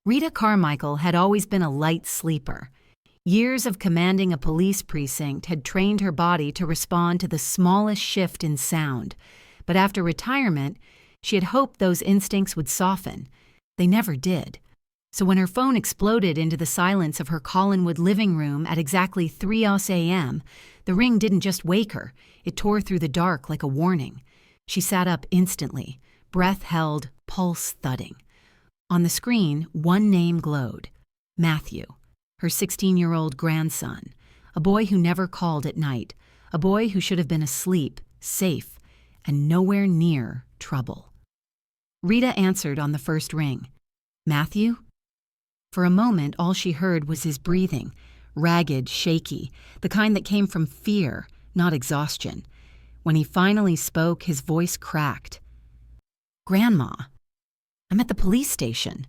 Rita Carmichael had always been a light sleeper. Years of commanding a police precinct had trained her body to respond to the smallest shift in sound. But after retirement, she had hoped those instincts would soften. They never did. So when her phone exploded into the silence of her Collinwood living room at exactly 3 a.m., the ring didn't just wake her, it tore through the dark like a warning. She sat up instantly, breath held, pulse thudding. On the screen, one name glowed: Matthew, her 16-year-old grandson, a boy who never called at night, a boy who should have been asleep, safe, and nowhere near trouble. Rita answered on the first ring. Matthew? For a moment, all she heard was his breathing, ragged, shaky, the kind that came from fear, not exhaustion. When he finally spoke, his voice cracked. Grandma, I'm at the police station.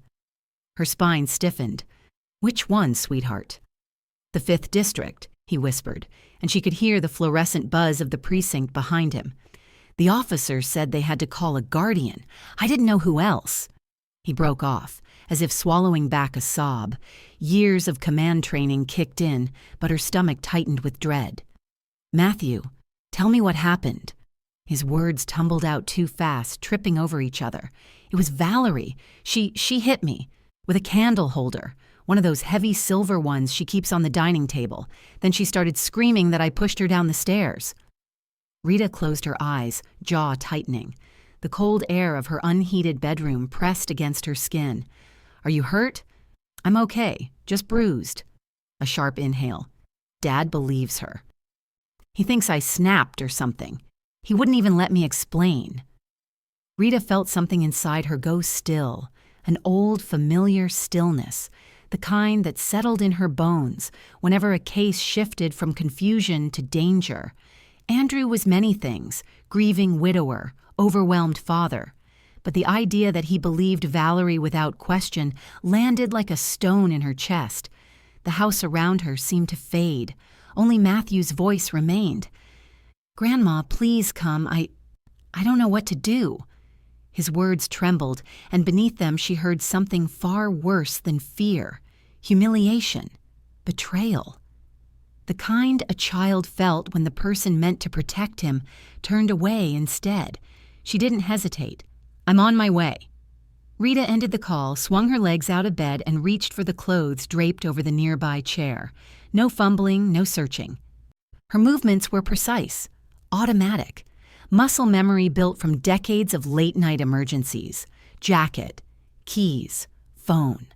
Her spine stiffened. Which one, sweetheart? The 5th District, he whispered, and she could hear the fluorescent buzz of the precinct behind him. The officer said they had to call a guardian. I didn't know who else. He broke off, as if swallowing back a sob. Years of command training kicked in, but her stomach tightened with dread. Matthew, tell me what happened. His words tumbled out too fast, tripping over each other. It was Valerie. She hit me with a candle holder, one of those heavy silver ones she keeps on the dining table. Then she started screaming that I pushed her down the stairs. Rita closed her eyes, jaw tightening. The cold air of her unheated bedroom pressed against her skin. Are you hurt? I'm okay, just bruised. A sharp inhale. Dad believes her. He thinks I snapped or something. He wouldn't even let me explain. Rita felt something inside her go still, an old, familiar stillness, the kind that settled in her bones whenever a case shifted from confusion to danger. Andrew was many things: grieving widower, overwhelmed father. But the idea that he believed Valerie without question landed like a stone in her chest. The house around her seemed to fade. Only Matthew's voice remained. Grandma, please come. I don't know what to do. His words trembled, and beneath them she heard something far worse than fear: humiliation, betrayal. The kind a child felt when the person meant to protect him turned away instead. She didn't hesitate. I'm on my way. Rita ended the call, swung her legs out of bed, and reached for the clothes draped over the nearby chair. No fumbling, no searching. Her movements were precise, automatic. Muscle memory built from decades of late-night emergencies. Jacket, keys, phone.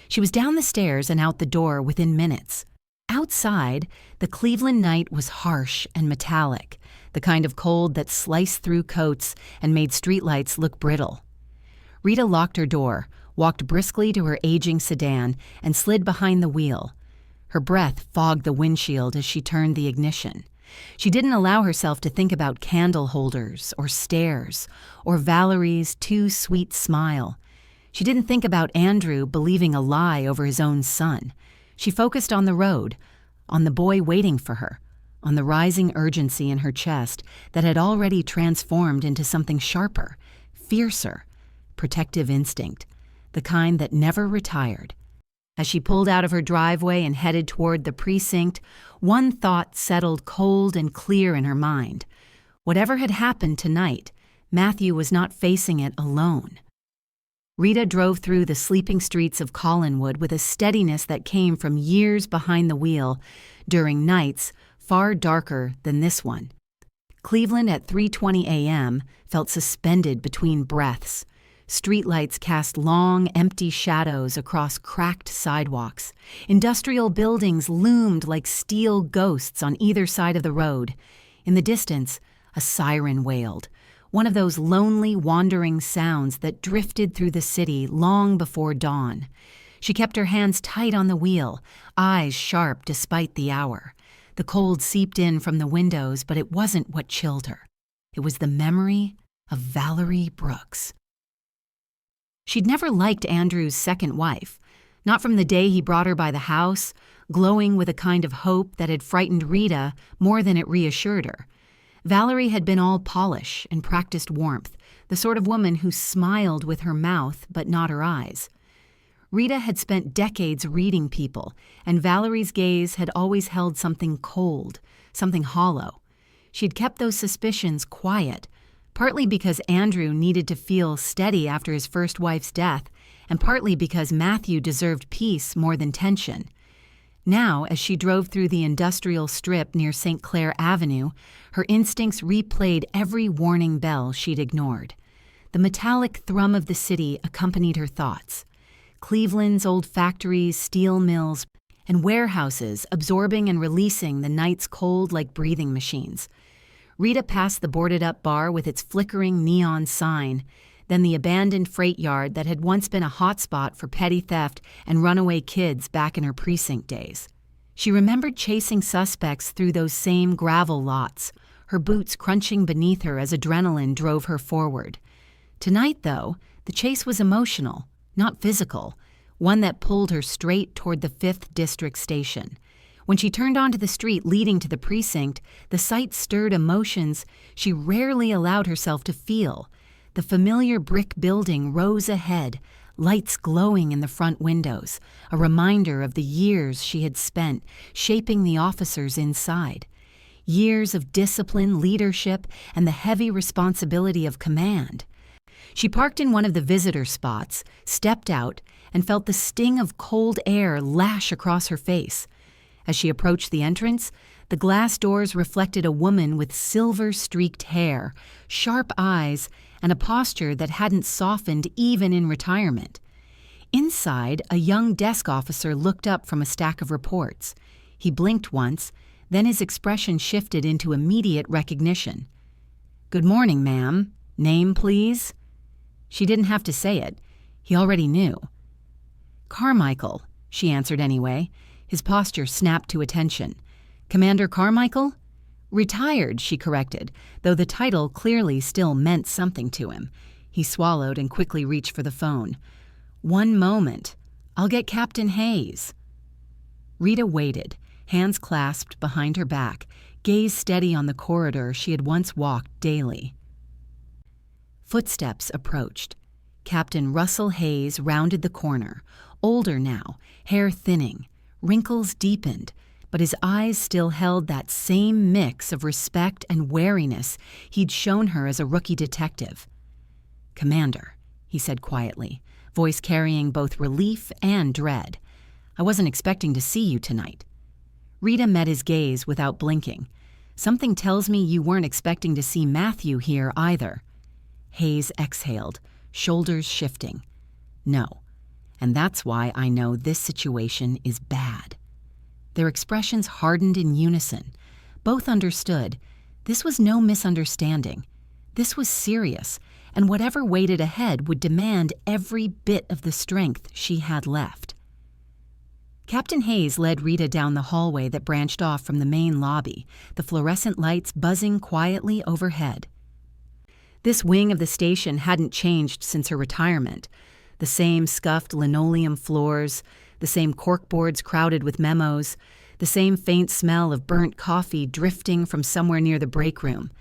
She was down the stairs and out the door within minutes. Outside, the Cleveland night was harsh and metallic, the kind of cold that sliced through coats and made streetlights look brittle. Rita locked her door, walked briskly to her aging sedan, and slid behind the wheel. Her breath fogged the windshield as she turned the ignition. She didn't allow herself to think about candle holders or stairs or Valerie's too sweet smile. She didn't think about Andrew believing a lie over his own son. She focused on the road, on the boy waiting for her, on the rising urgency in her chest that had already transformed into something sharper, fiercer, protective instinct, the kind that never retired. As she pulled out of her driveway and headed toward the precinct, one thought settled cold and clear in her mind. Whatever had happened tonight, Matthew was not facing it alone. Rita drove through the sleeping streets of Collinwood with a steadiness that came from years behind the wheel during nights far darker than this one. Cleveland at 3:20 a.m. felt suspended between breaths. Streetlights cast long, empty shadows across cracked sidewalks. Industrial buildings loomed like steel ghosts on either side of the road. In the distance, a siren wailed, one of those lonely, wandering sounds that drifted through the city long before dawn. She kept her hands tight on the wheel, eyes sharp despite the hour. The cold seeped in from the windows, but it wasn't what chilled her. It was the memory of Valerie Brooks. She'd never liked Andrew's second wife, not from the day he brought her by the house, glowing with a kind of hope that had frightened Rita more than it reassured her. Valerie had been all polish and practiced warmth, the sort of woman who smiled with her mouth but not her eyes. Rita had spent decades reading people, and Valerie's gaze had always held something cold, something hollow. She'd kept those suspicions quiet, partly because Andrew needed to feel steady after his first wife's death, and partly because Matthew deserved peace more than tension. Now, as she drove through the industrial strip near St. Clair Avenue, her instincts replayed every warning bell she'd ignored. The metallic thrum of the city accompanied her thoughts. Cleveland's old factories, steel mills, and warehouses absorbing and releasing the night's cold like breathing machines. Rita passed the boarded-up bar with its flickering neon sign, then the abandoned freight yard that had once been a hotspot for petty theft and runaway kids back in her precinct days. She remembered chasing suspects through those same gravel lots, her boots crunching beneath her as adrenaline drove her forward. Tonight, though, the chase was emotional, not physical, one that pulled her straight toward the 5th District station. When she turned onto the street leading to the precinct, the sight stirred emotions she rarely allowed herself to feel. The familiar brick building rose ahead, lights glowing in the front windows, a reminder of the years she had spent shaping the officers inside. Years of discipline, leadership, and the heavy responsibility of command. She parked in one of the visitor spots, stepped out, and felt the sting of cold air lash across her face. As she approached the entrance, the glass doors reflected a woman with silver-streaked hair, sharp eyes, and a posture that hadn't softened even in retirement. Inside, a young desk officer looked up from a stack of reports. He blinked once, then his expression shifted into immediate recognition. "Good morning, ma'am. Name, please?" She didn't have to say it. He already knew. "Carmichael," she answered anyway. His posture snapped to attention. "Commander Carmichael?" "Retired," she corrected, though the title clearly still meant something to him. He swallowed and quickly reached for the phone. "One moment. I'll get Captain Hayes." Rita waited, hands clasped behind her back, gaze steady on the corridor she had once walked daily. Footsteps approached. Captain Russell Hayes rounded the corner, older now, hair thinning, wrinkles deepened, but his eyes still held that same mix of respect and wariness he'd shown her as a rookie detective. "Commander," he said quietly, voice carrying both relief and dread. "I wasn't expecting to see you tonight." Rita met his gaze without blinking. "Something tells me you weren't expecting to see Matthew here either." Hayes exhaled, shoulders shifting. "No, and that's why I know this situation is bad." Their expressions hardened in unison. Both understood. This was no misunderstanding. This was serious, and whatever waited ahead would demand every bit of the strength she had left. Captain Hayes led Rita down the hallway that branched off from the main lobby, the fluorescent lights buzzing quietly overhead. This wing of the station hadn't changed since her retirement. The same scuffed linoleum floors, the same corkboards crowded with memos, the same faint smell of burnt coffee drifting from somewhere near the break room.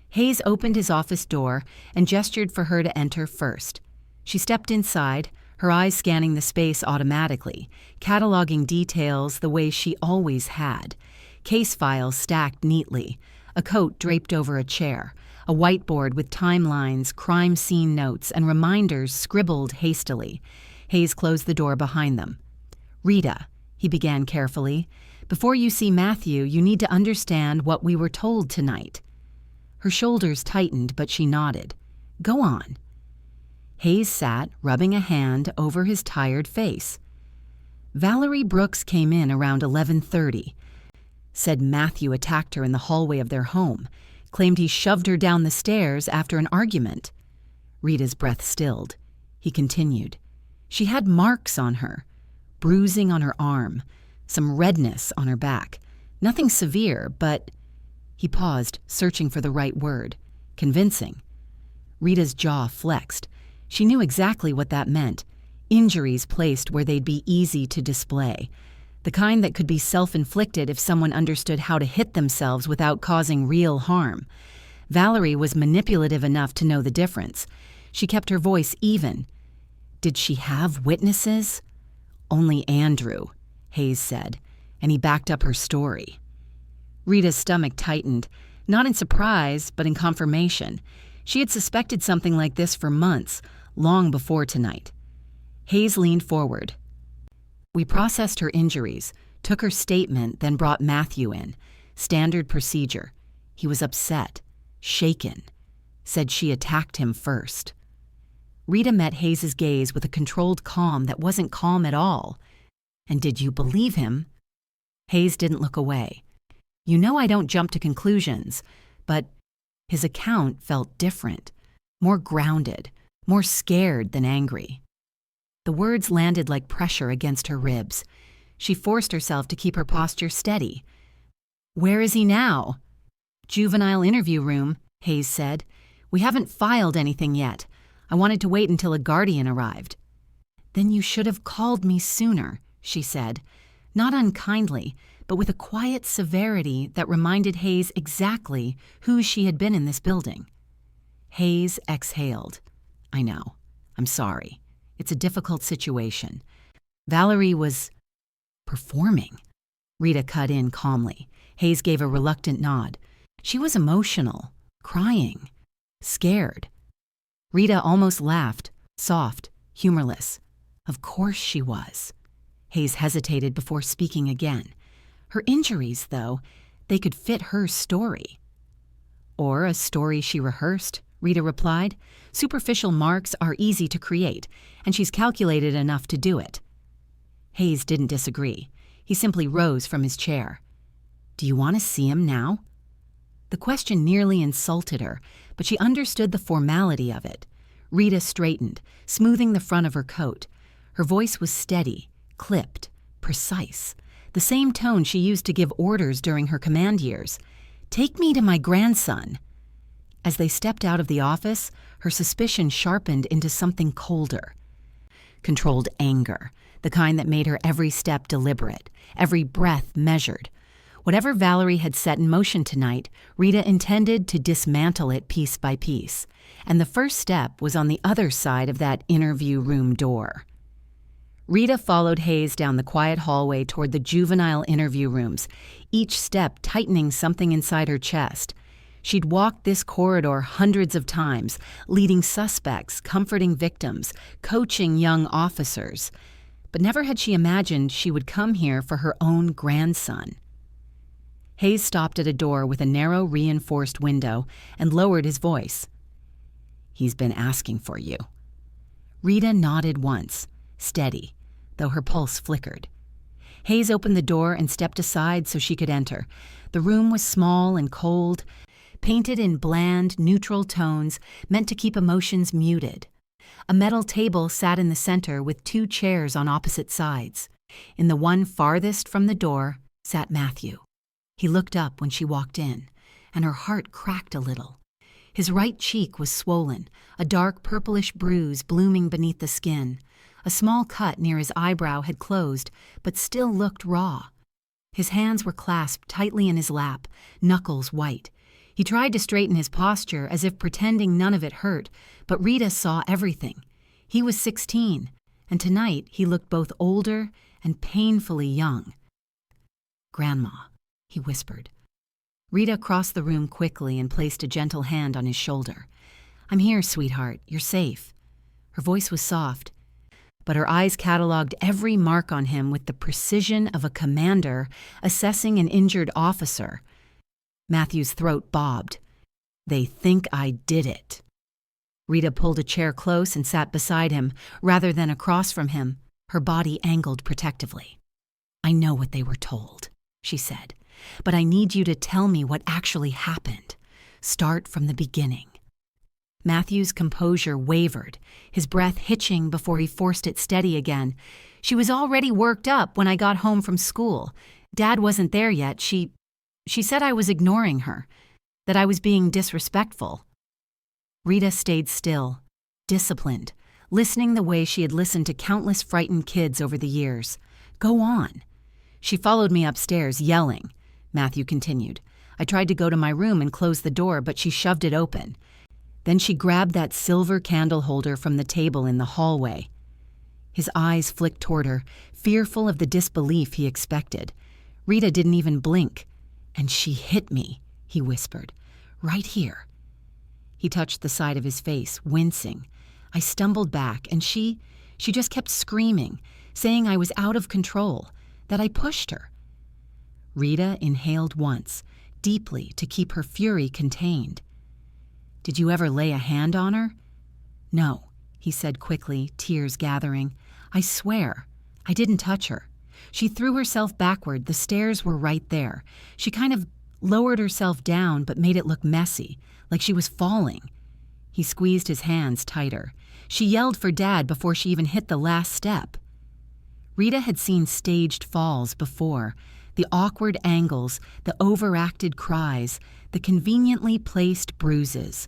Hayes opened his office door and gestured for her to enter first. She stepped inside, her eyes scanning the space automatically, cataloging details the way she always had. Case files stacked neatly, a coat draped over a chair, a whiteboard with timelines, crime scene notes, and reminders scribbled hastily. Hayes closed the door behind them. "Rita," he began carefully, "before you see Matthew, you need to understand what we were told tonight." Her shoulders tightened, but she nodded. "Go on." Hayes sat, rubbing a hand over his tired face. "Valerie Brooks came in around 11:30. Said Matthew attacked her in the hallway of their home. Claimed he shoved her down the stairs after an argument." Rita's breath stilled. He continued. "She had marks on her. Bruising on her arm. Some redness on her back. Nothing severe, but—" He paused, searching for the right word. "Convincing." Rita's jaw flexed. She knew exactly what that meant. Injuries placed where they'd be easy to display. The kind that could be self-inflicted if someone understood how to hit themselves without causing real harm. Valerie was manipulative enough to know the difference. She kept her voice even. "Did she have witnesses?" "Only Andrew," Hayes said, and he backed up her story. Rita's stomach tightened, not in surprise, but in confirmation. She had suspected something like this for months, long before tonight. Hayes leaned forward. "We processed her injuries, took her statement, then brought Matthew in. Standard procedure. He was upset, shaken, said she attacked him first." Rita met Hayes' gaze with a controlled calm that wasn't calm at all. "And did you believe him?" Hayes didn't look away. "You know I don't jump to conclusions, but his account felt different, more grounded, more scared than angry." The words landed like pressure against her ribs. She forced herself to keep her posture steady. "Where is he now?" "Juvenile interview room," Hayes said. "We haven't filed anything yet. I wanted to wait until a guardian arrived." "Then you should have called me sooner," she said, not unkindly, but with a quiet severity that reminded Hayes exactly who she had been in this building. Hayes exhaled. "I know. I'm sorry. It's a difficult situation. Valerie was performing." Rita cut in calmly. Hayes gave a reluctant nod. "She was emotional, crying, scared." Rita almost laughed, soft, humorless. "Of course she was." Hayes hesitated before speaking again. Her injuries, though, they could fit her story. "Or a story she rehearsed," Rita replied. "Superficial marks are easy to create, and she's calculated enough to do it." Hayes didn't disagree. He simply rose from his chair. "Do you want to see him now?" The question nearly insulted her, but she understood the formality of it. Rita straightened, smoothing the front of her coat. Her voice was steady, clipped, precise, the same tone she used to give orders during her command years. "Take me to my grandson." As they stepped out of the office, her suspicion sharpened into something colder. Controlled anger, the kind that made her every step deliberate, every breath measured. Whatever Valerie had set in motion tonight, Rita intended to dismantle it piece by piece, and the first step was on the other side of that interview room door. Rita followed Hayes down the quiet hallway toward the juvenile interview rooms, each step tightening something inside her chest. She'd walked this corridor hundreds of times, leading suspects, comforting victims, coaching young officers. But never had she imagined she would come here for her own grandson. Hayes stopped at a door with a narrow, reinforced window and lowered his voice. "He's been asking for you." Rita nodded once, steady, though her pulse flickered. Hayes opened the door and stepped aside so she could enter. The room was small and cold, painted in bland, neutral tones meant to keep emotions muted. A metal table sat in the center with 2 chairs on opposite sides. In the one farthest from the door sat Matthew. He looked up when she walked in, and her heart cracked a little. His right cheek was swollen, a dark purplish bruise blooming beneath the skin. A small cut near his eyebrow had closed, but still looked raw. His hands were clasped tightly in his lap, knuckles white. He tried to straighten his posture as if pretending none of it hurt, but Rita saw everything. He was 16, and tonight he looked both older and painfully young. "Grandma," he whispered. Rita crossed the room quickly and placed a gentle hand on his shoulder. "I'm here, sweetheart. You're safe." Her voice was soft, but her eyes cataloged every mark on him with the precision of a commander assessing an injured officer. Matthew's throat bobbed. "They think I did it." Rita pulled a chair close and sat beside him, rather than across from him, her body angled protectively. "I know what they were told," she said, "but I need you to tell me what actually happened. Start from the beginning." Matthew's composure wavered, his breath hitching before he forced it steady again. "She was already worked up when I got home from school. Dad wasn't there yet. She said I was ignoring her, that I was being disrespectful." Rita stayed still, disciplined, listening the way she had listened to countless frightened kids over the years. "Go on." "She followed me upstairs, yelling," Matthew continued. "I tried to go to my room and close the door, but she shoved it open. Then she grabbed that silver candle holder from the table in the hallway." His eyes flicked toward her, fearful of the disbelief he expected. Rita didn't even blink. "And she hit me," he whispered. "Right here." He touched the side of his face, wincing. I stumbled back, and she just kept screaming, saying I was out of control, that I pushed her. Rita inhaled once, deeply to keep her fury contained. "Did you ever lay a hand on her?" "No," he said quickly, tears gathering. "I swear, I didn't touch her. She threw herself backward. The stairs were right there. She kind of lowered herself down but made it look messy, like she was falling." He squeezed his hands tighter. "She yelled for Dad before she even hit the last step." Rita had seen staged falls before, the awkward angles, the overacted cries, the conveniently placed bruises.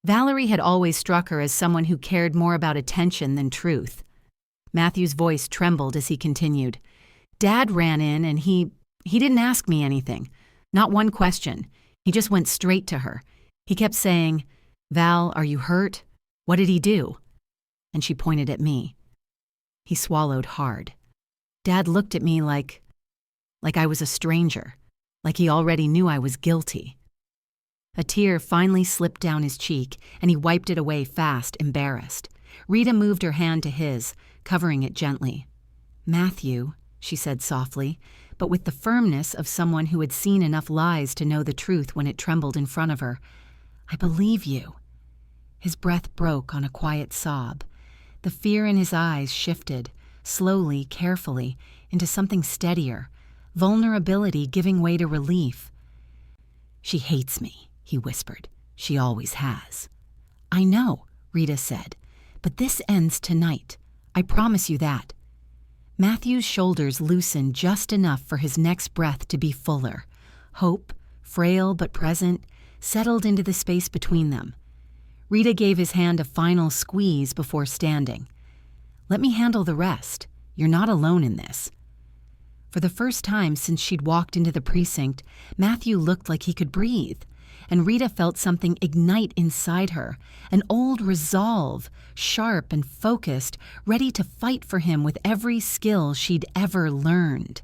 Valerie had always struck her as someone who cared more about attention than truth. Matthew's voice trembled as he continued. "Dad ran in and he didn't ask me anything. Not one question. He just went straight to her. He kept saying, 'Val, are you hurt? What did he do?' And she pointed at me." He swallowed hard. "Dad looked at me like I was a stranger, like he already knew I was guilty." A tear finally slipped down his cheek, and he wiped it away fast, embarrassed. Rita moved her hand to his, covering it gently. "Matthew," she said softly, but with the firmness of someone who had seen enough lies to know the truth when it trembled in front of her, "I believe you." His breath broke on a quiet sob. The fear in his eyes shifted, slowly, carefully, into something steadier, vulnerability giving way to relief. "She hates me," he whispered. "She always has." "I know," Rita said, "but this ends tonight. I promise you that." Matthew's shoulders loosened just enough for his next breath to be fuller. Hope, frail but present, settled into the space between them. Rita gave his hand a final squeeze before standing. "Let me handle the rest. You're not alone in this." For the first time since she'd walked into the precinct, Matthew looked like he could breathe, and Rita felt something ignite inside her, an old resolve, sharp and focused, ready to fight for him with every skill she'd ever learned.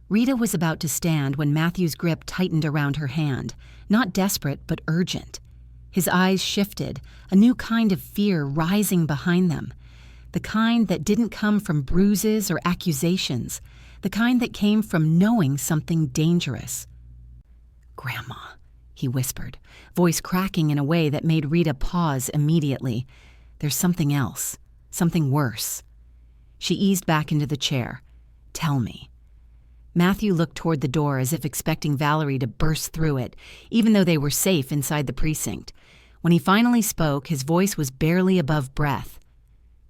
Rita was about to stand when Matthew's grip tightened around her hand, not desperate but urgent. His eyes shifted, a new kind of fear rising behind them, the kind that didn't come from bruises or accusations, the kind that came from knowing something dangerous. "Grandma," he whispered, voice cracking in a way that made Rita pause immediately. "There's something else, something worse." She eased back into the chair. "Tell me." Matthew looked toward the door as if expecting Valerie to burst through it, even though they were safe inside the precinct. When he finally spoke, his voice was barely above breath.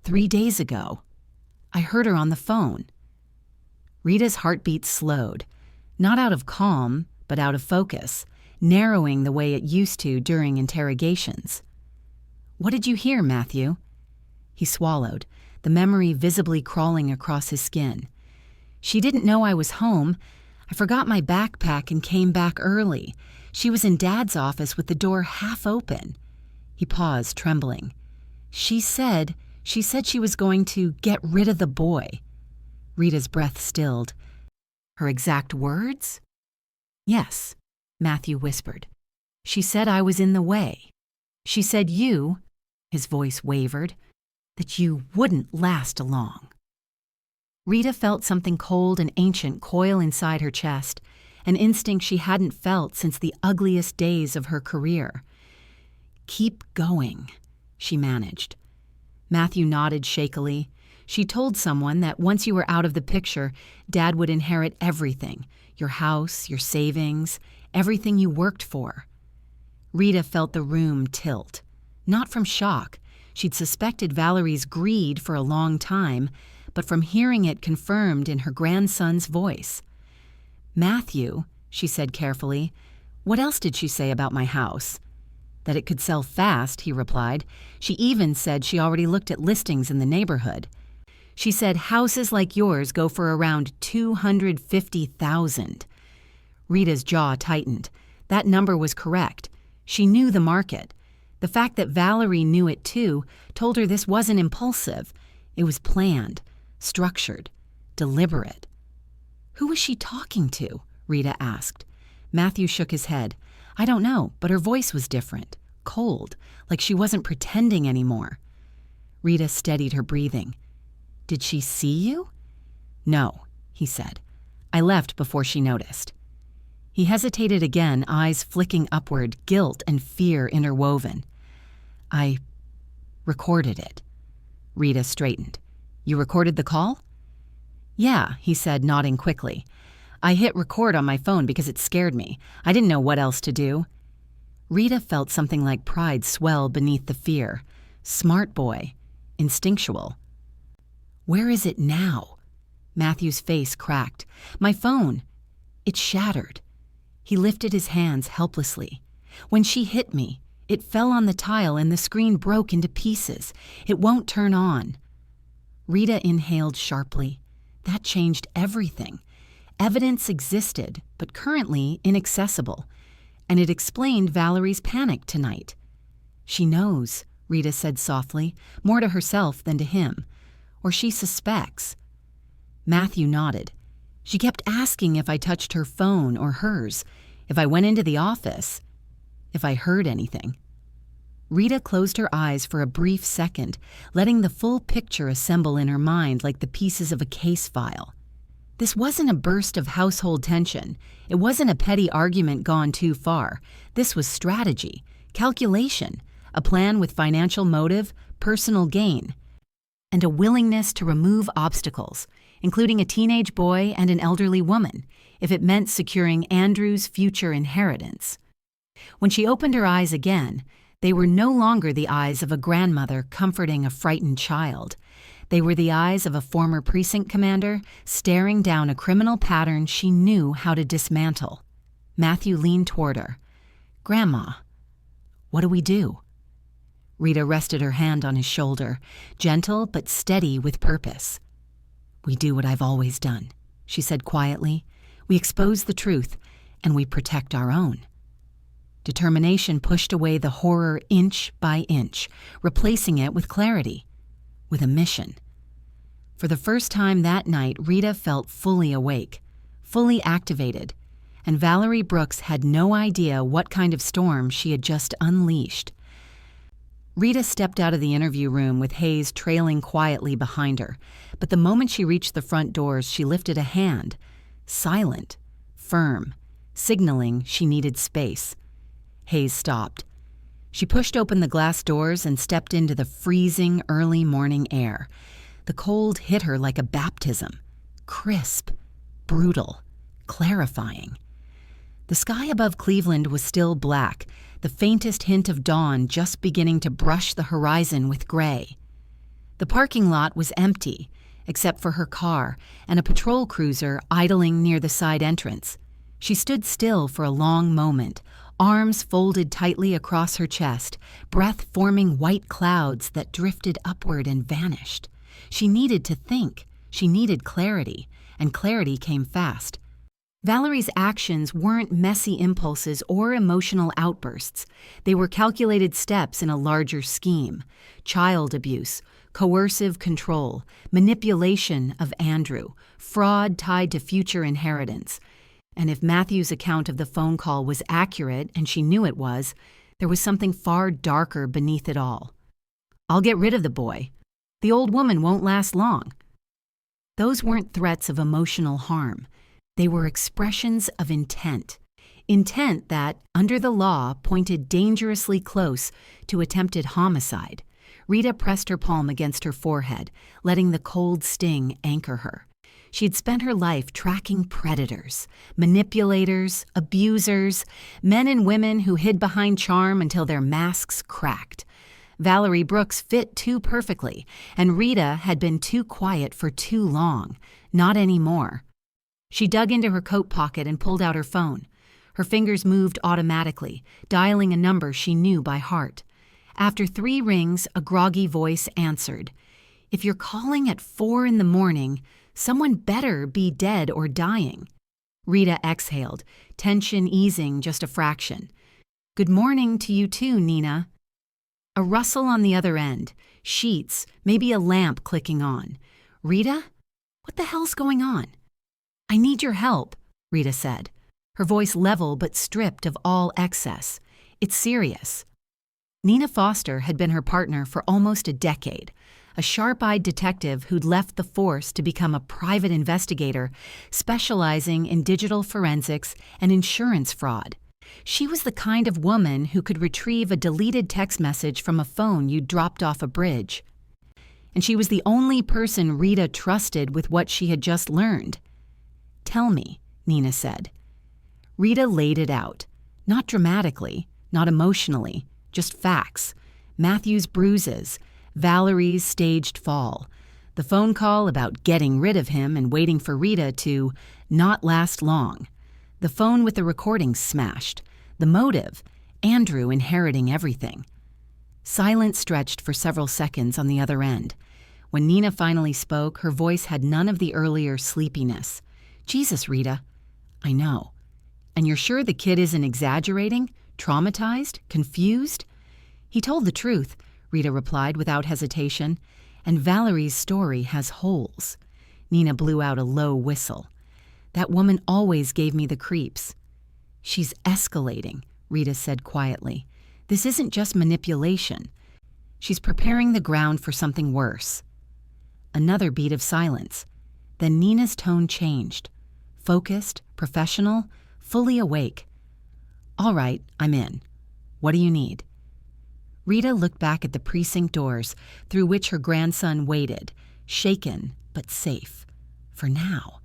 3 days ago, I heard her on the phone." Rita's heartbeat slowed, not out of calm, but out of focus, narrowing the way it used to during interrogations. "What did you hear, Matthew?" He swallowed, the memory visibly crawling across his skin. "She didn't know I was home. I forgot my backpack and came back early. She was in Dad's office with the door half open." He paused, trembling. She said she was going to get rid of the boy." Rita's breath stilled. "Her exact words?" "Yes," Matthew whispered. "She said I was in the way. She said you," his voice wavered, "that you wouldn't last long." Rita felt something cold and ancient coil inside her chest, an instinct she hadn't felt since the ugliest days of her career. "Keep going," she managed. Matthew nodded shakily. She told someone that once you were out of the picture, Dad would inherit everything, your house, your savings, everything you worked for. Rita felt the room tilt. Not from shock. She'd suspected Valerie's greed for a long time, but from hearing it confirmed in her grandson's voice. "Matthew," she said carefully, "what else did she say about my house?" "That it could sell fast," he replied. "She even said she already looked at listings in the neighborhood. She said houses like yours go for around $250,000. Rita's jaw tightened. That number was correct. She knew the market. The fact that Valerie knew it too told her this wasn't impulsive. It was planned, structured, deliberate. "Who was she talking to?" Rita asked. Matthew shook his head. "I don't know, but her voice was different, cold, like she wasn't pretending anymore." Rita steadied her breathing. "Did she see you?" "No," he said. "I left before she noticed." He hesitated again, eyes flicking upward, guilt and fear interwoven. "I recorded it." Rita straightened. "You recorded the call?" "Yeah," he said, nodding quickly. "I hit record on my phone because it scared me. I didn't know what else to do." Rita felt something like pride swell beneath the fear. Smart boy. Instinctual. "Where is it now?" Matthew's face cracked. "My phone. It's shattered." He lifted his hands helplessly. "When she hit me, it fell on the tile and the screen broke into pieces. It won't turn on." Rita inhaled sharply. That changed everything. Evidence existed, but currently inaccessible. And it explained Valerie's panic tonight. "She knows," Rita said softly, more to herself than to him. "Or she suspects." Matthew nodded. "She kept asking if I touched her phone or hers, if I went into the office, if I heard anything." Rita closed her eyes for a brief second, letting the full picture assemble in her mind like the pieces of a case file. This wasn't a burst of household tension. It wasn't a petty argument gone too far. This was strategy, calculation, a plan with financial motive, personal gain, and a willingness to remove obstacles, including a teenage boy and an elderly woman, if it meant securing Andrew's future inheritance. When she opened her eyes again, they were no longer the eyes of a grandmother comforting a frightened child. They were the eyes of a former precinct commander staring down a criminal pattern she knew how to dismantle. Matthew leaned toward her. "Grandma, what do we do?" Rita rested her hand on his shoulder, gentle but steady with purpose. "We do what I've always done," she said quietly. "We expose the truth, and we protect our own." Determination pushed away the horror inch by inch, replacing it with clarity, with a mission. For the first time that night, Rita felt fully awake, fully activated, and Valerie Brooks had no idea what kind of storm she had just unleashed. Rita stepped out of the interview room with Hayes trailing quietly behind her, but the moment she reached the front doors, she lifted a hand, silent, firm, signaling she needed space. Hayes stopped. She pushed open the glass doors and stepped into the freezing early morning air. The cold hit her like a baptism, crisp, brutal, clarifying. The sky above Cleveland was still black, the faintest hint of dawn just beginning to brush the horizon with gray. The parking lot was empty, except for her car and a patrol cruiser idling near the side entrance. She stood still for a long moment, arms folded tightly across her chest, breath forming white clouds that drifted upward and vanished. She needed to think. She needed clarity, and clarity came fast. Valerie's actions weren't messy impulses or emotional outbursts. They were calculated steps in a larger scheme: child abuse, coercive control, manipulation of Andrew, fraud tied to future inheritance. And if Matthew's account of the phone call was accurate, and she knew it was, there was something far darker beneath it all. "I'll get rid of the boy. The old woman won't last long." Those weren't threats of emotional harm. They were expressions of intent. Intent that, under the law, pointed dangerously close to attempted homicide. Rita pressed her palm against her forehead, letting the cold sting anchor her. She had spent her life tracking predators, manipulators, abusers, men and women who hid behind charm until their masks cracked. Valerie Brooks fit too perfectly, and Rita had been too quiet for too long. Not anymore. She dug into her coat pocket and pulled out her phone. Her fingers moved automatically, dialing a number she knew by heart. After 3 rings, a groggy voice answered. "If you're calling at 4 in the morning, someone better be dead or dying." Rita exhaled, tension easing just a fraction. "Good morning to you too, Nina." A rustle on the other end. sheets, maybe a lamp clicking on. Rita? What the hell's going on? I need your help, Rita said, her voice level but stripped of all excess. It's serious. Nina Foster had been her partner for almost a decade, a sharp-eyed detective who'd left the force to become a private investigator specializing in digital forensics and insurance fraud. She was the kind of woman who could retrieve a deleted text message from a phone you'd dropped off a bridge. And she was the only person Rita trusted with what she had just learned. Tell me, Nina said. Rita laid it out, not dramatically, not emotionally, just facts. Matthew's bruises, Valerie's staged fall, the phone call about getting rid of him and waiting for Rita to not last long, the phone with the recording smashed, the motive, Andrew inheriting everything. Silence stretched for several seconds on the other end. When Nina finally spoke, her voice had none of the earlier sleepiness. Jesus, Rita. I know. And you're sure the kid isn't exaggerating? Traumatized? Confused? He told the truth, Rita replied without hesitation. And Valerie's story has holes. Nina blew out a low whistle. That woman always gave me the creeps. She's escalating, Rita said quietly. This isn't just manipulation. She's preparing the ground for something worse. Another beat of silence. Then Nina's tone changed. Focused, professional, fully awake. All right, I'm in. What do you need? Rita looked back at the precinct doors through which her grandson waited, shaken but safe. For now.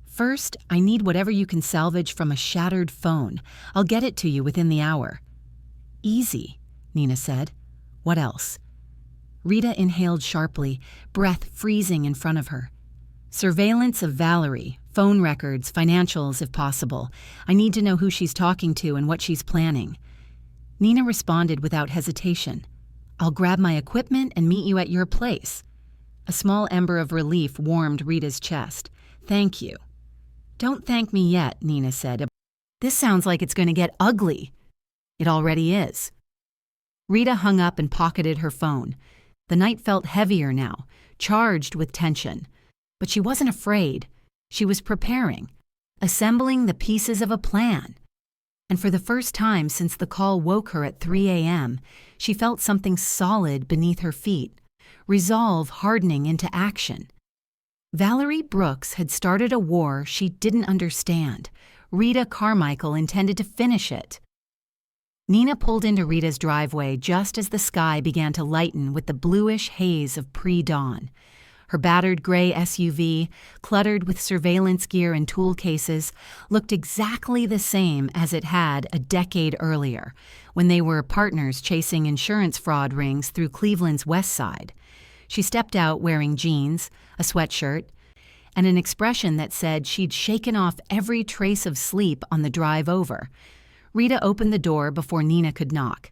First, I need whatever you can salvage from a shattered phone. I'll get it to you within the hour. Easy, Nina said. What else? Rita inhaled sharply, breath freezing in front of her. Surveillance of Valerie, phone records, financials if possible. I need to know who she's talking to and what she's planning. Nina responded without hesitation. I'll grab my equipment and meet you at your place. A small ember of relief warmed Rita's chest. Thank you. Don't thank me yet, Nina said. This sounds like it's going to get ugly. It already is. Rita hung up and pocketed her phone. The night felt heavier now, charged with tension. But she wasn't afraid. She was preparing, assembling the pieces of a plan. And for the first time since the call woke her at 3 a.m., she felt something solid beneath her feet, resolve hardening into action. Valerie Brooks had started a war she didn't understand. Rita Carmichael intended to finish it. Nina pulled into Rita's driveway just as the sky began to lighten with the bluish haze of pre-dawn. Her battered gray SUV, cluttered with surveillance gear and tool cases, looked exactly the same as it had a decade earlier, when they were partners chasing insurance fraud rings through Cleveland's west side. She stepped out wearing jeans, a sweatshirt, and an expression that said she'd shaken off every trace of sleep on the drive over. Rita opened the door before Nina could knock.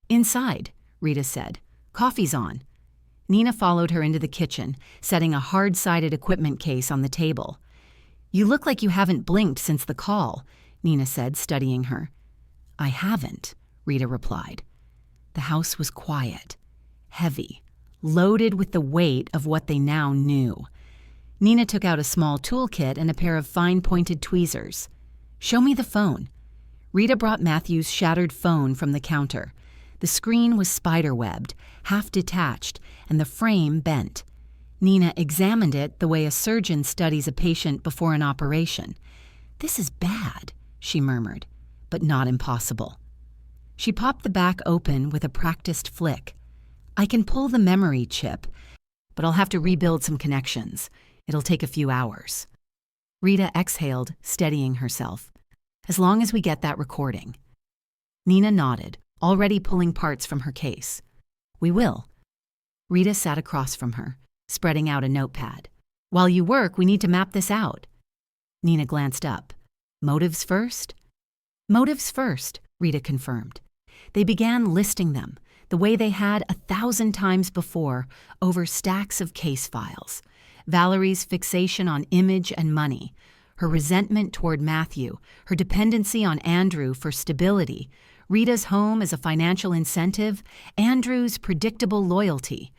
Inside, Rita said. Coffee's on. Nina followed her into the kitchen, setting a hard-sided equipment case on the table. You look like you haven't blinked since the call, Nina said, studying her. I haven't, Rita replied. The house was quiet, heavy, loaded with the weight of what they now knew. Nina took out a small toolkit and a pair of fine-pointed tweezers. Show me the phone. Rita brought Matthew's shattered phone from the counter. The screen was spiderwebbed, half-detached, and the frame bent. Nina examined it the way a surgeon studies a patient before an operation. This is bad, she murmured, but not impossible. She popped the back open with a practiced flick. I can pull the memory chip, but I'll have to rebuild some connections. It'll take a few hours. Rita exhaled, steadying herself. As long as we get that recording. Nina nodded, already pulling parts from her case. We will. Rita sat across from her, spreading out a notepad. While you work, we need to map this out. Nina glanced up. Motives first? Motives first, Rita confirmed. They began listing them, the way they had 1,000 times before, over stacks of case files. Valerie's fixation on image and money, her resentment toward Matthew, her dependency on Andrew for stability, Rita's home as a financial incentive, Andrew's predictable loyalty.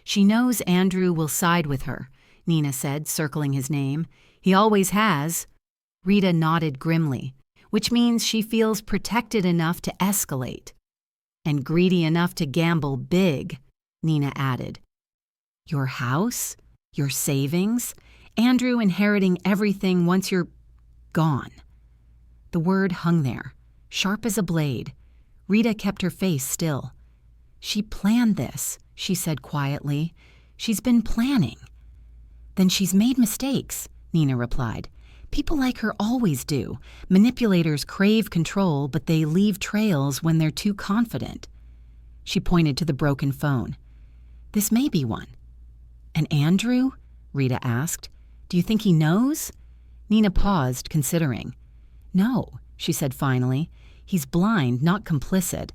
She knows Andrew will side with her, Nina said, circling his name. He always has. Rita nodded grimly, which means she feels protected enough to escalate. And greedy enough to gamble big, Nina added. Your house? Your savings? Andrew inheriting everything once you're gone. The word hung there, sharp as a blade. Rita kept her face still. She planned this, she said quietly. She's been planning. Then she's made mistakes, Nina replied. People like her always do. Manipulators crave control, but they leave trails when they're too confident. She pointed to the broken phone. This may be one. And Andrew? Rita asked. Do you think he knows? Nina paused, considering. No, she said finally. He's blind, not complicit.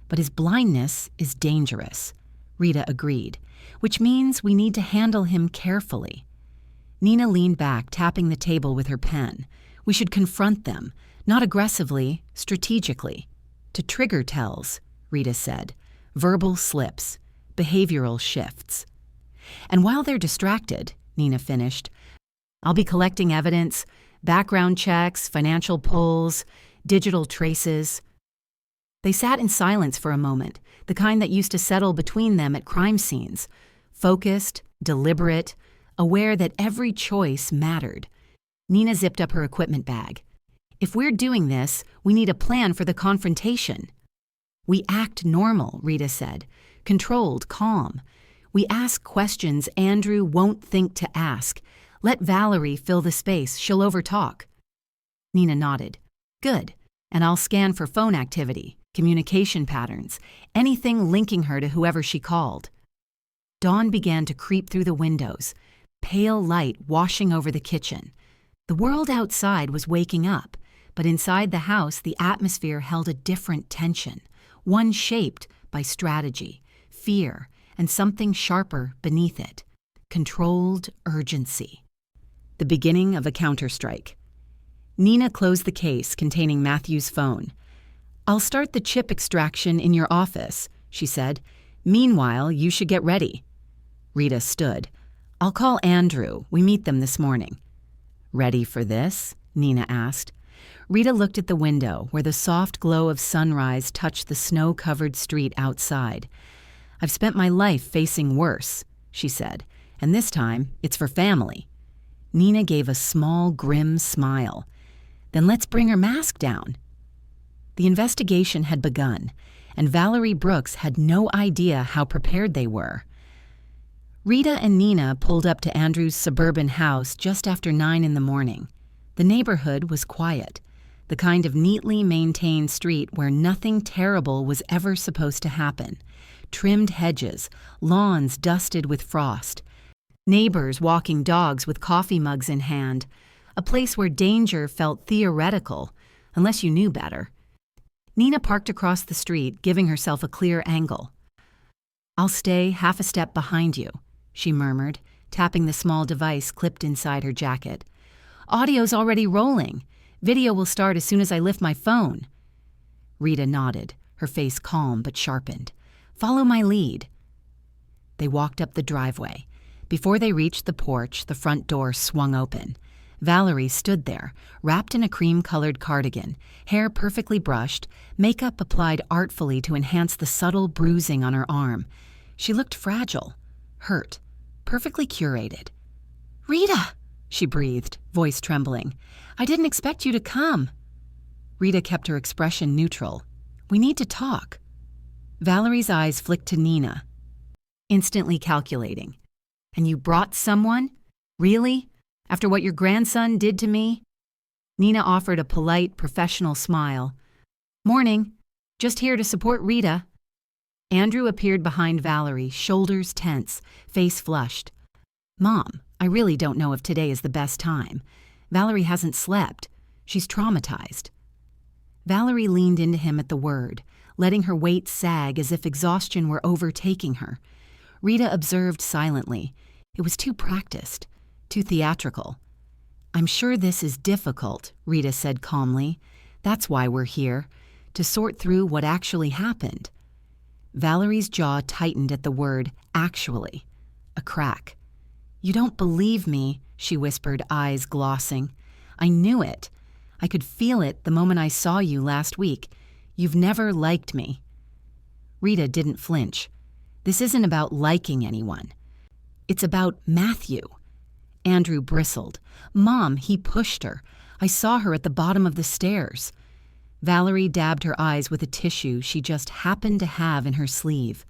But his blindness is dangerous. Rita agreed, which means we need to handle him carefully. Nina leaned back, tapping the table with her pen. We should confront them, not aggressively, strategically. To trigger tells, Rita said. Verbal slips, behavioral shifts. And while they're distracted, Nina finished, I'll be collecting evidence, background checks, financial pulls, digital traces. They sat in silence for a moment, the kind that used to settle between them at crime scenes. Focused, deliberate, aware that every choice mattered. Nina zipped up her equipment bag. If we're doing this, we need a plan for the confrontation. We act normal, Rita said. Controlled, calm. We ask questions Andrew won't think to ask. Let Valerie fill the space. She'll overtalk. Nina nodded. Good. And I'll scan for phone activity, communication patterns, anything linking her to whoever she called. Dawn began to creep through the windows, pale light washing over the kitchen. The world outside was waking up, but inside the house the atmosphere held a different tension, one shaped by strategy, fear, and something sharper beneath it, controlled urgency. The beginning of a counterstrike. Nina closed the case containing Matthew's phone. I'll start the chip extraction in your office, she said. Meanwhile, you should get ready. Rita stood. I'll call Andrew. We meet them this morning. Ready for this? Nina asked. Rita looked at the window where the soft glow of sunrise touched the snow-covered street outside. I've spent my life facing worse, she said, and this time it's for family. Nina gave a small, grim smile. Then let's bring her mask down. The investigation had begun, and Valerie Brooks had no idea how prepared they were. Rita and Nina pulled up to Andrew's suburban house just after 9 in the morning. The neighborhood was quiet, the kind of neatly maintained street where nothing terrible was ever supposed to happen. Trimmed hedges, lawns dusted with frost, neighbors walking dogs with coffee mugs in hand, a place where danger felt theoretical, unless you knew better. Nina parked across the street, giving herself a clear angle. I'll stay half a step behind you, she murmured, tapping the small device clipped inside her jacket. Audio's already rolling. Video will start as soon as I lift my phone. Rita nodded, her face calm but sharpened. Follow my lead. They walked up the driveway. Before they reached the porch, the front door swung open. Valerie stood there, wrapped in a cream-colored cardigan, hair perfectly brushed, makeup applied artfully to enhance the subtle bruising on her arm. She looked fragile, hurt, perfectly curated. Rita, she breathed, voice trembling. I didn't expect you to come. Rita kept her expression neutral. We need to talk. Valerie's eyes flicked to Nina, instantly calculating. And you brought someone? Really? After what your grandson did to me? Nina offered a polite, professional smile. Morning. Just here to support Rita. Andrew appeared behind Valerie, shoulders tense, face flushed. Mom, I really don't know if today is the best time. Valerie hasn't slept. She's traumatized. Valerie leaned into him at the word, letting her weight sag as if exhaustion were overtaking her. Rita observed silently. It was too practiced, too theatrical. I'm sure this is difficult, Rita said calmly. That's why we're here, to sort through what actually happened. Valerie's jaw tightened at the word actually. A crack. "You don't believe me," she whispered, eyes glossing. "I knew it. I could feel it the moment I saw you last week. You've never liked me." Rita didn't flinch. "This isn't about liking anyone. It's about Matthew." Andrew bristled. "Mom, he pushed her. I saw her at the bottom of the stairs." Valerie dabbed her eyes with a tissue she just happened to have in her sleeve.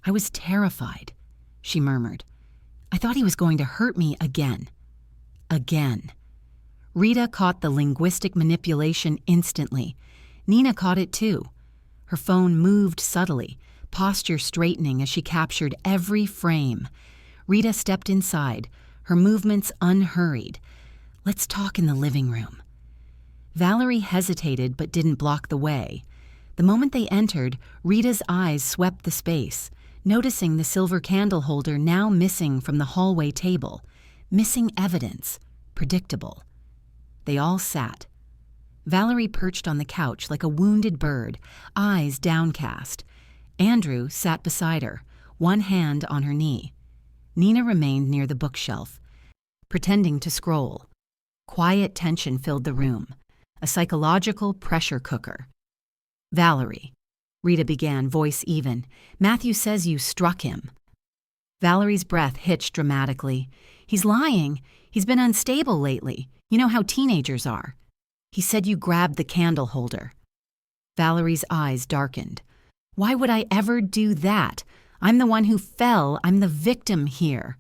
"I was terrified," she murmured. "I thought he was going to hurt me again." Again. Rita caught the linguistic manipulation instantly. Nina caught it too. Her phone moved subtly, posture straightening as she captured every frame. Rita stepped inside, her movements unhurried. "Let's talk in the living room." Valerie hesitated but didn't block the way. The moment they entered, Rita's eyes swept the space, noticing the silver candle holder now missing from the hallway table. Missing evidence. Predictable. They all sat. Valerie perched on the couch like a wounded bird, eyes downcast. Andrew sat beside her, one hand on her knee. Nina remained near the bookshelf, pretending to scroll. Quiet tension filled the room, a psychological pressure cooker. "Valerie," Rita began, voice even, "Matthew says you struck him." Valerie's breath hitched dramatically. "He's lying. He's been unstable lately. You know how teenagers are. He said you grabbed the candle holder." Valerie's eyes darkened. "Why would I ever do that? I'm the one who fell. I'm the victim here."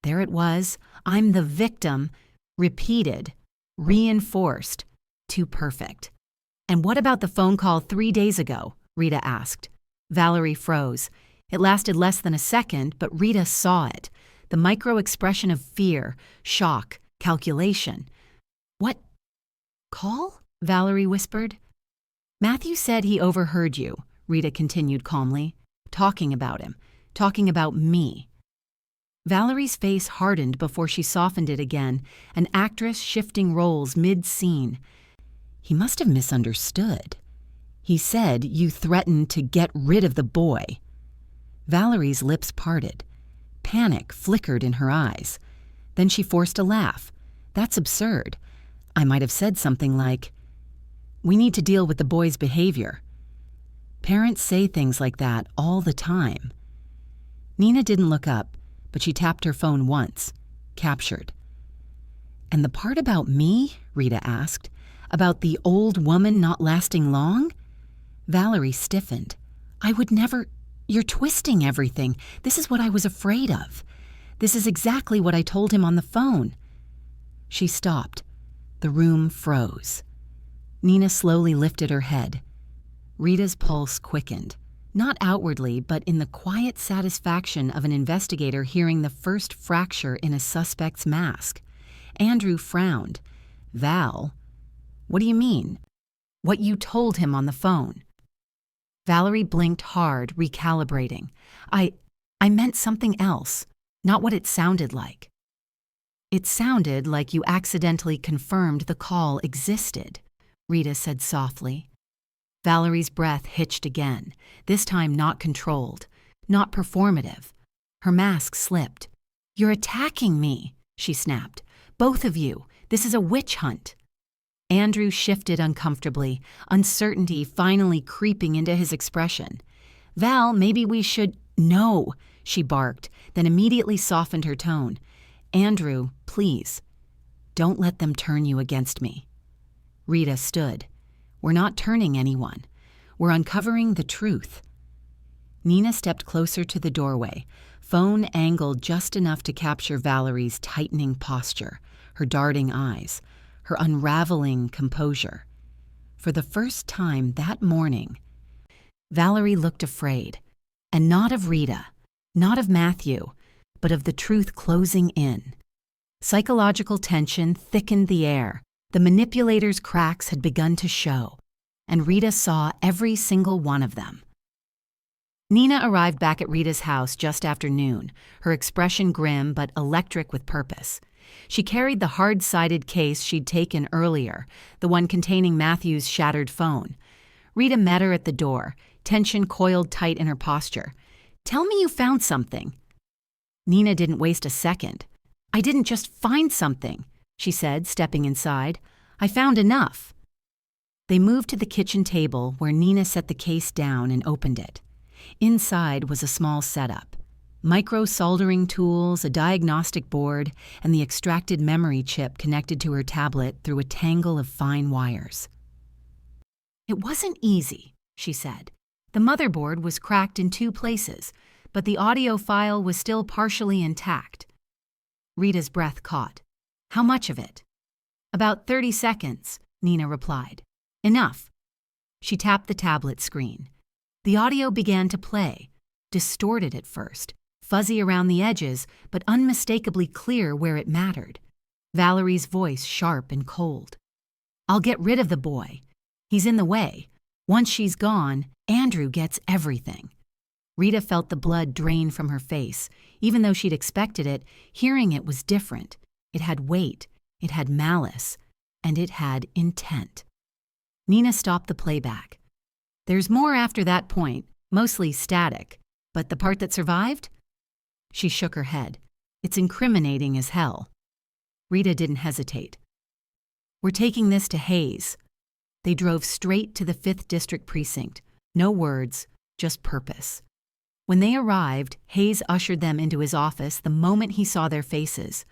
There it was. I'm the victim. Repeated. Reinforced. Too perfect. "And what about the phone call 3 days ago?" Rita asked. Valerie froze. It lasted less than a second, but Rita saw it. The micro-expression of fear, shock, calculation. "What call?" Valerie whispered. "Matthew said he overheard you," Rita continued calmly. "Talking about him. Talking about me." Valerie's face hardened before she softened it again, an actress shifting roles mid-scene. "He must have misunderstood. He said you threatened to get rid of the boy." Valerie's lips parted. Panic flickered in her eyes. Then she forced a laugh. "That's absurd. I might have said something like, 'We need to deal with the boy's behavior.' Parents say things like that all the time." Nina didn't look up, but she tapped her phone once. Captured. "And the part about me?" Rita asked. "About the old woman not lasting long?" Valerie stiffened. "I would never... You're twisting everything. This is what I was afraid of. This is exactly what I told him on the phone." She stopped. The room froze. Nina slowly lifted her head. Rita's pulse quickened, not outwardly, but in the quiet satisfaction of an investigator hearing the first fracture in a suspect's mask. Andrew frowned. "Val, what do you mean?" "What you told him on the phone." Valerie blinked hard, recalibrating. I meant something else, not what it sounded like." "It sounded like you accidentally confirmed the call existed," Rita said softly. Valerie's breath hitched again, this time not controlled, not performative. Her mask slipped. "You're attacking me," she snapped. "Both of you. This is a witch hunt." Andrew shifted uncomfortably, uncertainty finally creeping into his expression. "Val, maybe we should—" "No," she barked, then immediately softened her tone. "Andrew, please, don't let them turn you against me." Rita stood. "We're not turning anyone. We're uncovering the truth." Nina stepped closer to the doorway, phone angled just enough to capture Valerie's tightening posture, her darting eyes, her unraveling composure. For the first time that morning, Valerie looked afraid, and not of Rita, not of Matthew, but of the truth closing in. Psychological tension thickened the air. The manipulator's cracks had begun to show, and Rita saw every single one of them. Nina arrived back at Rita's house just after noon, her expression grim but electric with purpose. She carried the hard-sided case she'd taken earlier, the one containing Matthew's shattered phone. Rita met her at the door, tension coiled tight in her posture. "Tell me you found something." Nina didn't waste a second. "I didn't just find something," she said, stepping inside. "I found enough." They moved to the kitchen table where Nina set the case down and opened it. Inside was a small setup. Micro soldering tools, a diagnostic board, and the extracted memory chip connected to her tablet through a tangle of fine wires. "It wasn't easy," she said. "The motherboard was cracked in 2 places, but the audio file was still partially intact." Rita's breath caught. "How much of it?" "About 30 seconds, Nina replied. "Enough." She tapped the tablet screen. The audio began to play, distorted at first, fuzzy around the edges, but unmistakably clear where it mattered. Valerie's voice sharp and cold. "I'll get rid of the boy. He's in the way. Once she's gone, Andrew gets everything." Rita felt the blood drain from her face. Even though she'd expected it, hearing it was different. It had weight, it had malice, and it had intent. Nina stopped the playback. "There's more after that point, mostly static, but the part that survived?" She shook her head. "It's incriminating as hell." Rita didn't hesitate. "We're taking this to Hayes." They drove straight to the 5th District Precinct. No words, just purpose. When they arrived, Hayes ushered them into his office the moment he saw their faces.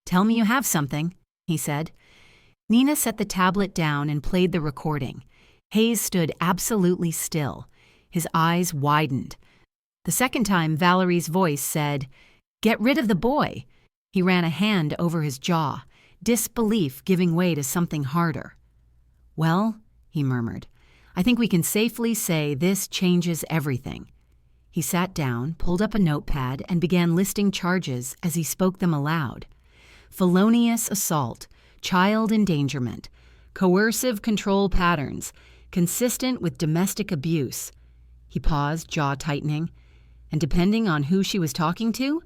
"Tell me you have something," he said. Nina set the tablet down and played the recording. Hayes stood absolutely still. His eyes widened. The second time, Valerie's voice said, "Get rid of the boy." He ran a hand over his jaw, disbelief giving way to something harder. "Well," he murmured, "I think we can safely say this changes everything." He sat down, pulled up a notepad, and began listing charges as he spoke them aloud. Felonious assault, child endangerment, coercive control patterns, consistent with domestic abuse. He paused, jaw tightening. And depending on who she was talking to,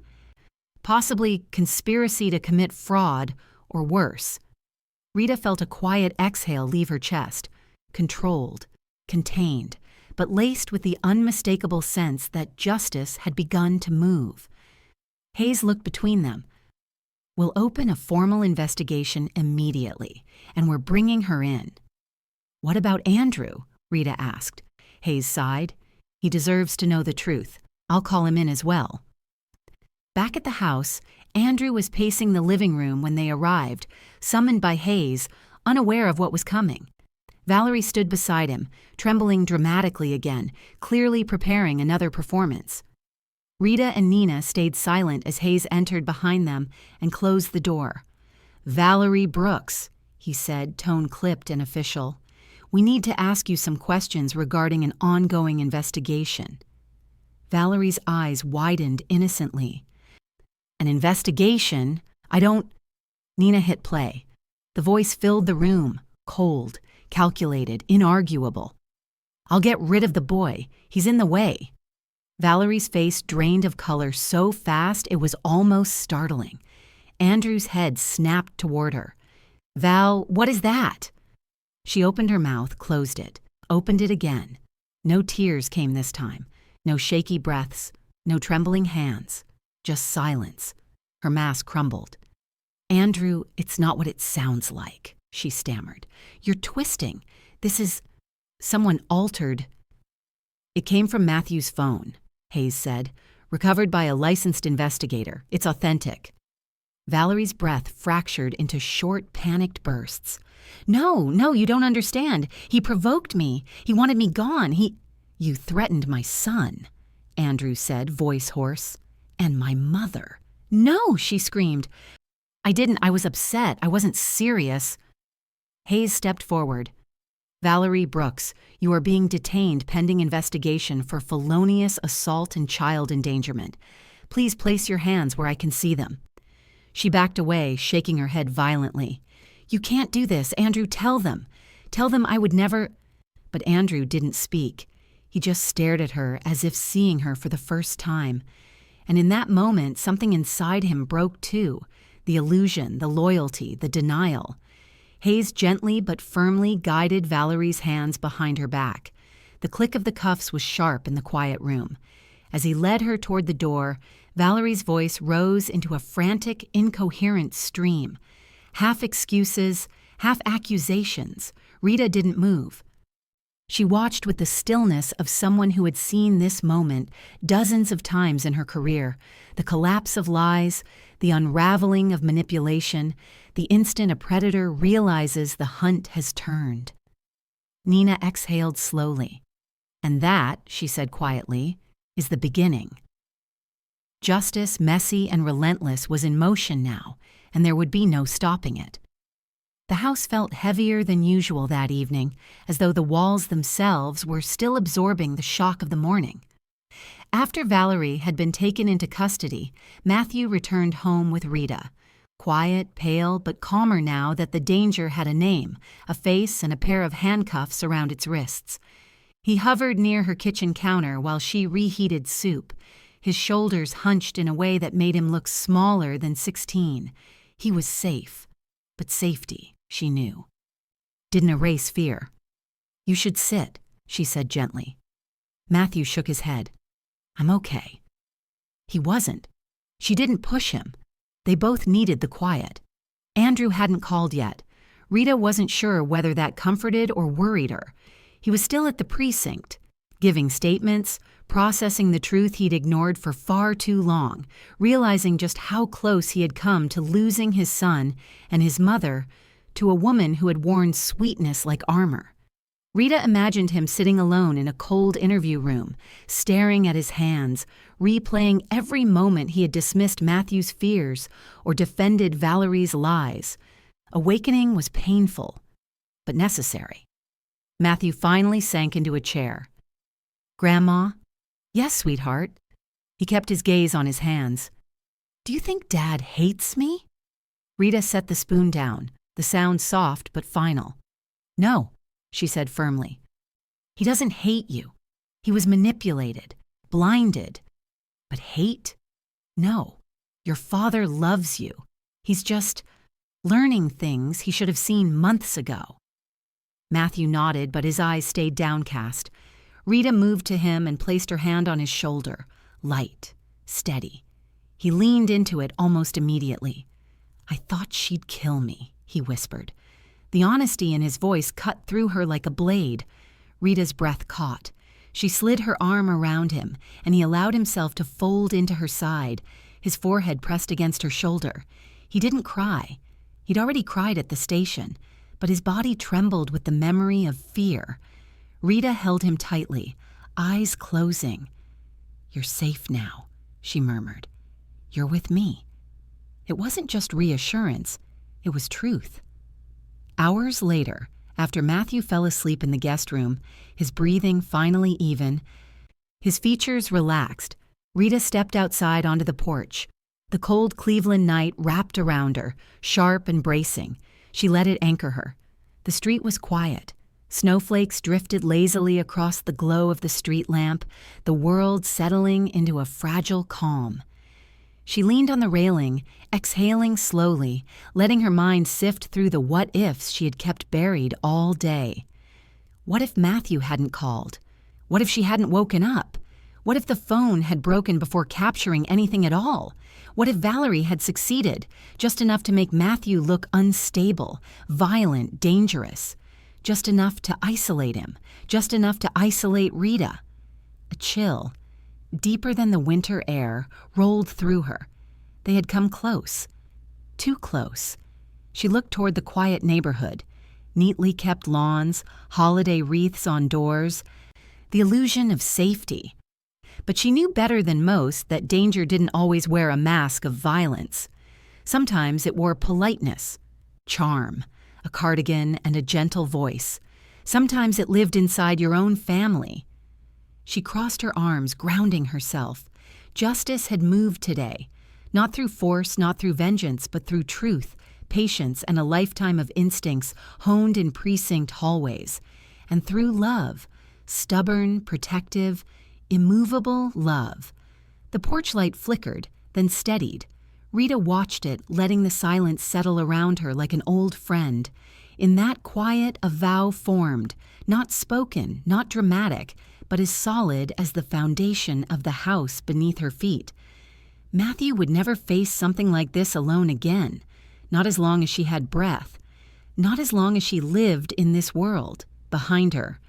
possibly conspiracy to commit fraud or worse. Rita felt a quiet exhale leave her chest, controlled, contained, but laced with the unmistakable sense that justice had begun to move. Hayes looked between them. "We'll open a formal investigation immediately, and we're bringing her in." "What about Andrew?" Rita asked. Hayes sighed. "He deserves to know the truth. I'll call him in as well." Back at the house, Andrew was pacing the living room when they arrived, summoned by Hayes, unaware of what was coming. Valerie stood beside him, trembling dramatically again, clearly preparing another performance. Rita and Nina stayed silent as Hayes entered behind them and closed the door. "Valerie Brooks," he said, tone clipped and official. "We need to ask you some questions regarding an ongoing investigation." Valerie's eyes widened innocently. "An investigation? I don't—" Nina hit play. The voice filled the room, cold, calculated, inarguable. "I'll get rid of the boy. He's in the way." Valerie's face drained of color so fast it was almost startling. Andrew's head snapped toward her. "Val, what is that?" She opened her mouth, closed it, opened it again. No tears came this time, no shaky breaths, no trembling hands, just silence. Her mask crumbled. "Andrew, it's not what it sounds like," she stammered. "You're twisting. This is... someone altered." "It came from Matthew's phone," Hayes said. "Recovered by a licensed investigator. It's authentic." Valerie's breath fractured into short, panicked bursts. No, you don't understand. He provoked me. He wanted me gone. You threatened my son," Andrew said, voice hoarse. "And my mother." "No," she screamed. "I didn't. I was upset. I wasn't serious." Hayes stepped forward. "Valerie Brooks, you are being detained pending investigation for felonious assault and child endangerment. Please place your hands where I can see them." She backed away, shaking her head violently. "You can't do this, Andrew. Tell them. Tell them I would never—" But Andrew didn't speak. He just stared at her as if seeing her for the first time. And in that moment, something inside him broke too. The illusion, the loyalty, the denial. Hayes gently but firmly guided Valerie's hands behind her back. The click of the cuffs was sharp in the quiet room. As he led her toward the door, Valerie's voice rose into a frantic, incoherent stream. Half excuses, half accusations. Rita didn't move. She watched with the stillness of someone who had seen this moment dozens of times in her career, the collapse of lies, the unraveling of manipulation, the instant a predator realizes the hunt has turned. Nina exhaled slowly. "And that," she said quietly, "is the beginning." Justice, messy and relentless, was in motion now, and there would be no stopping it. The house felt heavier than usual that evening, as though the walls themselves were still absorbing the shock of the morning. After Valerie had been taken into custody, Matthew returned home with Rita. Quiet, pale, but calmer now that the danger had a name, a face, and a pair of handcuffs around its wrists. He hovered near her kitchen counter while she reheated soup, his shoulders hunched in a way that made him look smaller than 16. He was safe, but safety, she knew, didn't erase fear. "You should sit," she said gently. Matthew shook his head. "I'm okay." He wasn't. She didn't push him. They both needed the quiet. Andrew hadn't called yet. Rita wasn't sure whether that comforted or worried her. He was still at the precinct, giving statements, processing the truth he'd ignored for far too long, realizing just how close he had come to losing his son and his mother to a woman who had worn sweetness like armor. Rita imagined him sitting alone in a cold interview room, staring at his hands, replaying every moment he had dismissed Matthew's fears or defended Valerie's lies. Awakening was painful, but necessary. Matthew finally sank into a chair. "Grandma?" "Yes, sweetheart." He kept his gaze on his hands. "Do you think Dad hates me?" Rita set the spoon down, the sound soft but final. "No," she said firmly. "He doesn't hate you. He was manipulated, blinded. But hate? No. Your father loves you. He's just learning things he should have seen months ago." Matthew nodded, but his eyes stayed downcast. Rita moved to him and placed her hand on his shoulder, light, steady. He leaned into it almost immediately. "I thought she'd kill me," he whispered. The honesty in his voice cut through her like a blade. Rita's breath caught. She slid her arm around him, and he allowed himself to fold into her side, his forehead pressed against her shoulder. He didn't cry. He'd already cried at the station, but his body trembled with the memory of fear. Rita held him tightly, eyes closing. "You're safe now," she murmured. "You're with me." It wasn't just reassurance, it was truth. Hours later, after Matthew fell asleep in the guest room, his breathing finally even, his features relaxed, Rita stepped outside onto the porch. The cold Cleveland night wrapped around her, sharp and bracing. She let it anchor her. The street was quiet. Snowflakes drifted lazily across the glow of the street lamp, the world settling into a fragile calm. She leaned on the railing, exhaling slowly, letting her mind sift through the what-ifs she had kept buried all day. What if Matthew hadn't called? What if she hadn't woken up? What if the phone had broken before capturing anything at all? What if Valerie had succeeded, just enough to make Matthew look unstable, violent, dangerous? Just enough to isolate him, just enough to isolate Rita. A chill, deeper than the winter air, rolled through her. They had come close. Too close. She looked toward the quiet neighborhood. Neatly kept lawns, holiday wreaths on doors. The illusion of safety. But she knew better than most that danger didn't always wear a mask of violence. Sometimes it wore politeness, charm, a cardigan, and a gentle voice. Sometimes it lived inside your own family. She crossed her arms, grounding herself. Justice had moved today, not through force, not through vengeance, but through truth, patience, and a lifetime of instincts honed in precinct hallways. And through love, stubborn, protective, immovable love. The porch light flickered, then steadied. Rita watched it, letting the silence settle around her like an old friend. In that quiet, a vow formed, not spoken, not dramatic, but as solid as the foundation of the house beneath her feet. Matthew would never face something like this alone again, not as long as she had breath, not as long as she lived in this world, behind her.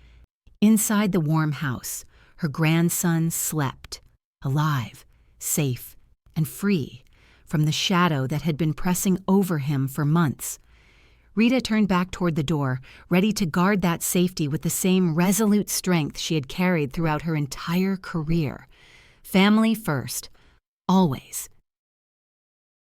Inside the warm house, her grandson slept, alive, safe, and free from the shadow that had been pressing over him for months. Rita turned back toward the door, ready to guard that safety with the same resolute strength she had carried throughout her entire career. Family first, always.